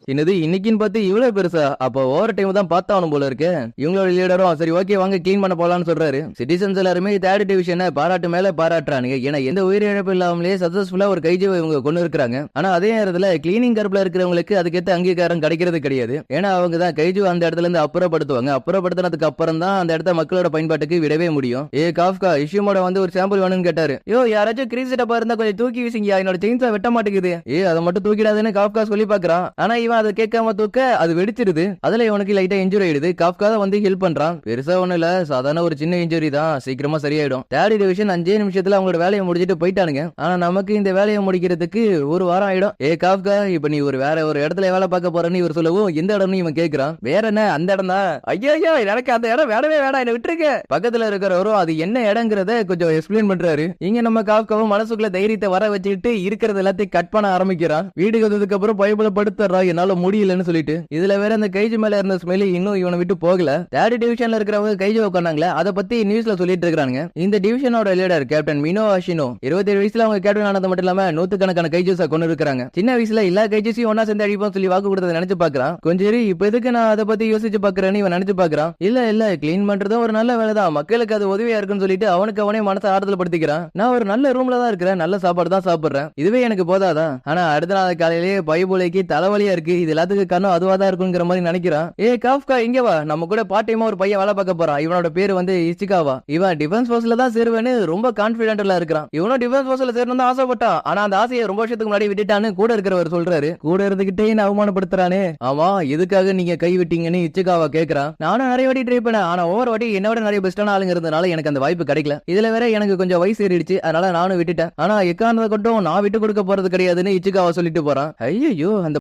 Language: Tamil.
என்னது இன்னைக்குன்னு பார்த்து இவ்வளவு பெருசா? அப்ப ஓவர் டைம் தான் பார்த்தாவணும் போல இருக்கு. இவங்களோட லீடரும் சரி ஓகே வாங்க கிளீன் பண்ண போலாம்னு சொல்றாரு. சிட்டிசன்ஸ் எல்லாருமே தேர்ட் டிவிஷனை பாராட்டு மேல பாராட்டுறானுங்க. ஏன்னா எந்த உயிரிழப்பு இல்லாமலே சக்சஸ்ஃபுல்லா ஒரு கைஜிவை இவங்க கொண்டு இருக்கிறாங்க. ஆனா அதே நேரத்துல கிளீனிங் கருப்புல இருக்கிறவங்களுக்கு அதுக்கேத்த அங்கீகாரம் கிடைக்கிறது கிடையாது. ஏன்னா அவங்க தான் கைஜு அந்த இடத்துல இருந்து அப்புறப்படுத்துவாங்க. அப்புறப்படுத்தினதுக்கு அப்புறம் தான் அந்த இடத்த மக்களோட பயன்பாட்டுக்கு விடவே முடியும். காஃப்கா இஷ்யூமோட வந்து ஒரு சாம்பிள் வேணும்னு கேட்டாரு. யாராச்சும் கிரீஸ் டப்பா இருந்தா கொஞ்சம் தூக்கி வீசிங்க, என்னோட செயின்ஸா வெட்ட மாட்டேங்குது. அதை மட்டும் தூக்கிடாதுன்னு காஃப்கா சொல்லி பாக்குறான். ஆனா இவன் அதை கேட்காம தூக்க அது வெடிச்சிருது. அதுல இவனுக்கு லைட்டா இன்ஜுரி ஆயிடுது. காஃப்கா தான் வந்து ஹெல்ப் பண்றான். பெருசா ஒண்ணு இல்ல, சாதாரண ஒரு சின்ன இன்ஜுரி தான், சீக்கிரமா சரியாயிடும். தேர்ட் டிவிஷன் 5 நிமிஷத்துல அவங்களோட வேலையை முடிச்சிட்டு போயிட்டானுங்க. ஆனா நமக்கு இந்த வேலையை முடிக்கிறதுக்கு ஒரு வாரம் ஆயிடும். காஃப்கா இப்ப நீ வேற ஒரு இடத்துல வேலை பார்க்க போறேன்னு இவர் சொல்லவும் எந்த இடம்னு இவன் கேக்குறான். வேற என்ன அந்த இடம் தான். ஐயோ எனக்கு அந்த இடம் வேணவே வேணாம், என்ன விட்டுருக்க. பக்கத்துல இருக்கிறவரும் அது என்ன இடங்கிறத கொஞ்சம் எக்ஸ்பிளைன் பண்றாரு. இங்க நம்ம காஃப்காவும் மனசுக்குள்ள தைரியத்தை வர வச்சுக்கிட்டு இருக்கிறது எல்லாத்தையும் கட் பண்ண ஆரம்பிக்கிறான். வீட்டுக்கு வந்ததுக்கு அப்புறம் பயப்பட படுத்துறா என்னால முடியலன்னு சொல்லிட்டு. இதுல வேற அந்த கைஜு மேல இருந்த ஸ்மெல் இன்னும் இவனை விட்டு போகல. தேர்ட் டிவிஷன்ல இருக்கிறவங்க கைஜு உட்காந்தாங்களே அதை பத்தி நியூஸ்ல சொல்லிட்டு இருக்காங்க. இந்த டிவிஷனோட லீடர் கேப்டன் மினோ அஷினோ 27 வயசுல அவங்க கேப்டன் ஆனது மட்டும் இல்லாம நூத்துக்கணக்கான கைஜூஸா கொண்டு இருக்காங்க. சின்ன வயசுல எல்லா கைஜூஸையும் ஒன்னா சேர்ந்து அடிப்போம் சொல்லி வாக்கு கொடுத்ததை நினைச்சு பாக்குறான். கொஞ்சம் இப்ப எதுக்கு நான் அதை பத்தி யோசிச்சு பாக்குறேன்னு இவன் நினைச்சு பாக்குறான். இல்ல கிளீன் பண்றது ஒரு நல்ல வேலைதான், மக்களுக்கு அது உதவியா இருக்குன்னு சொல்லிட்டு அவனுக்கு அவனே மனசை ஆறுதல் படுத்திக்கிறான். நான் ஒரு நல்ல ரூம்ல தான் இருக்கிறேன், நல்ல சாப்பாடு தான் சாப்பிடுறேன், இதுவே எனக்கு போதாதா? ஆனா அடுத்த நாள் காலையிலேயே பைபுலைக்கு தலைவலியா இருக்கு, இது எல்லாத்துக்கும் காரணம் அதுவா தான் இருக்குங்கிற மாதிரி நினைக்கிறான். காஃப்கா இங்க வா, நம்ம கூட பார்ட் டைமா ஒரு பையன் வேலை பார்க்க போறான். இவனோட பேரு வந்து இச்சிகாவா. இவன் டிஃபென்ஸ் ஃபோர்ஸ்ல தான் சேருவேன்னு ரொம்ப கான்பிடென்ட்ல இருக்கிறான். இவனும் டிஃபென்ஸ் ஃபோர்ஸ்ல சேரணும் தான் ஆசைப்பட்டான். ஆனா அந்த ஆசையை ரொம்ப வருஷத்துக்கு முன்னாடி விட்டுட்டான்னு கூட இருக்கிறவர் சொல்றாரு. கூட இருந்துகிட்டே என்ன அவமானப்படுத்துறானே. ஆமா எதுக்காக நீங்க கை விட்டீங்கன்னு இச்சிகாவா கேக்குறான். நானும் நிறைய வாட்டி ட்ரை பண்ணேன், ஆனா ஒவ்வொரு வாட்டி என்னோட நிறைய பெஸ்டான ஆளுங்க இருந்தனால எனக்கு அந்த வாய்ப்பு கிடைக்கல. இதுல வேற எனக்கு கொஞ்சம் வயசு ஏறிடுச்சு, அதனால நானும் விட்டுட்டேன். ஆனா எக்காரணத்தை கொண்டும் நான் விட்டு கொடுக்க போறது கிடையாதுன்னு இச்சிகாவா சொல்லிட்டு போறான். ஐயோ அந்த